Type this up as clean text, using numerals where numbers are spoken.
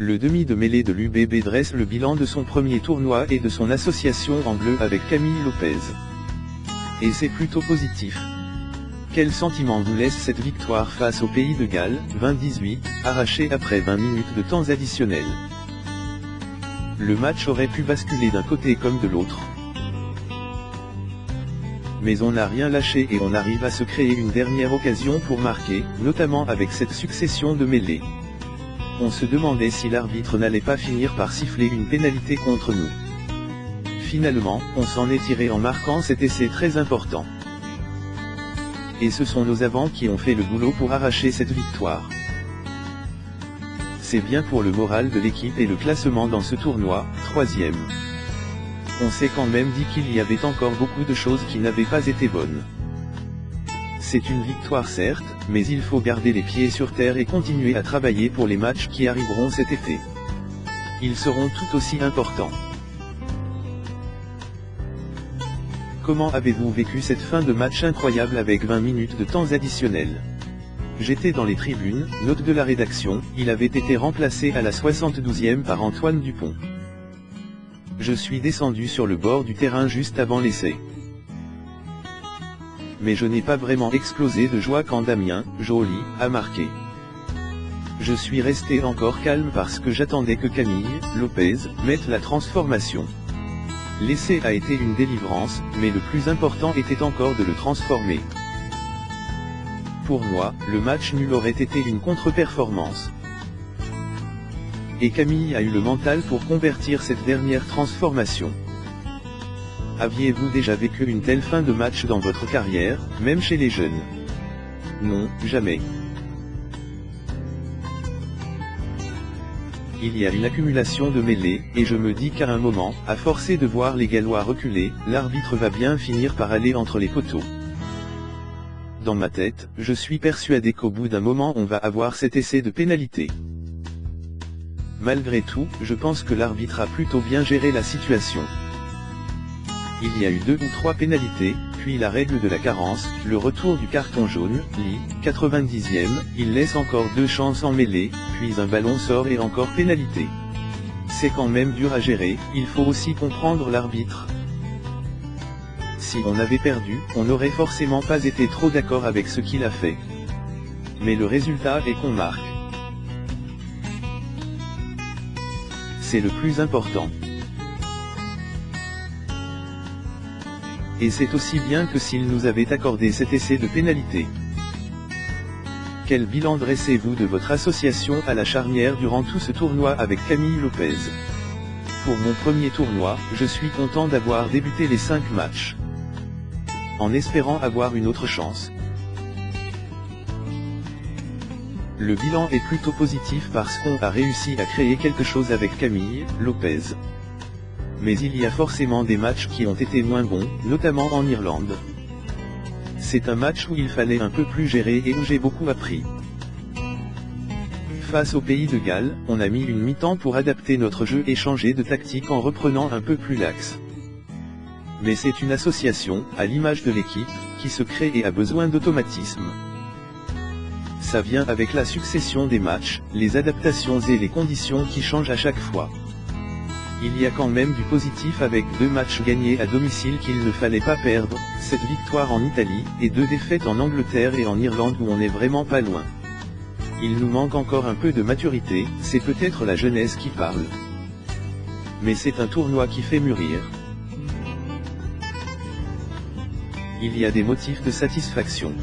Le demi de mêlée de l'UBB dresse le bilan de son premier tournoi et de son association en bleu avec Camille Lopez. Et c'est plutôt positif. Quel sentiment vous laisse cette victoire face au Pays de Galles, 20-18, arrachée après 20 minutes de temps additionnel? Le match aurait pu basculer d'un côté comme de l'autre. Mais on n'a rien lâché et on arrive à se créer une dernière occasion pour marquer, notamment avec cette succession de mêlées. On se demandait si l'arbitre n'allait pas finir par siffler une pénalité contre nous. Finalement, on s'en est tiré en marquant cet essai très important. Et ce sont nos avants qui ont fait le boulot pour arracher cette victoire. C'est bien pour le moral de l'équipe et le classement dans ce tournoi, 3e. On s'est quand même dit qu'il y avait encore beaucoup de choses qui n'avaient pas été bonnes. C'est une victoire certes, mais il faut garder les pieds sur terre et continuer à travailler pour les matchs qui arriveront cet été. Ils seront tout aussi importants. Comment avez-vous vécu cette fin de match incroyable avec 20 minutes de temps additionnel? J'étais dans les tribunes, note de la rédaction, il avait été remplacé à la 72e par Antoine Dupont. Je suis descendu sur le bord du terrain juste avant l'essai. Mais je n'ai pas vraiment explosé de joie quand Damien, joli, a marqué. Je suis resté encore calme parce que j'attendais que Camille Lopez mette la transformation. L'essai a été une délivrance, mais le plus important était encore de le transformer. Pour moi, le match nul aurait été une contre-performance. Et Camille a eu le mental pour convertir cette dernière transformation. Aviez-vous déjà vécu une telle fin de match dans votre carrière, même chez les jeunes? Non, jamais. Il y a une accumulation de mêlées, et je me dis qu'à un moment, à forcer de voir les Gallois reculer, l'arbitre va bien finir par aller entre les poteaux. Dans ma tête, je suis persuadé qu'au bout d'un moment on va avoir cet essai de pénalité. Malgré tout, je pense que l'arbitre a plutôt bien géré la situation. Il y a eu 2 ou 3 pénalités, puis la règle de la carence, le retour du carton jaune, 90e, il laisse encore 2 chances en mêlée, puis un ballon sort et encore pénalité. C'est quand même dur à gérer, il faut aussi comprendre l'arbitre. Si on avait perdu, on n'aurait forcément pas été trop d'accord avec ce qu'il a fait. Mais le résultat est qu'on marque. C'est le plus important. Et c'est aussi bien que s'il nous avait accordé cet essai de pénalité. Quel bilan dressez-vous de votre association à la charnière durant tout ce tournoi avec Camille Lopez? Pour mon premier tournoi, je suis content d'avoir débuté les 5 matchs. En espérant avoir une autre chance. Le bilan est plutôt positif parce qu'on a réussi à créer quelque chose avec Camille Lopez. Mais il y a forcément des matchs qui ont été moins bons, notamment en Irlande. C'est un match où il fallait un peu plus gérer et où j'ai beaucoup appris. Face au Pays de Galles, on a mis une mi-temps pour adapter notre jeu et changer de tactique en reprenant un peu plus l'axe. Mais c'est une association, à l'image de l'équipe, qui se crée et a besoin d'automatisme. Ça vient avec la succession des matchs, les adaptations et les conditions qui changent à chaque fois. Il y a quand même du positif avec 2 matchs gagnés à domicile qu'il ne fallait pas perdre, cette victoire en Italie, et 2 défaites en Angleterre et en Irlande où on n'est vraiment pas loin. Il nous manque encore un peu de maturité, c'est peut-être la jeunesse qui parle. Mais c'est un tournoi qui fait mûrir. Il y a des motifs de satisfaction.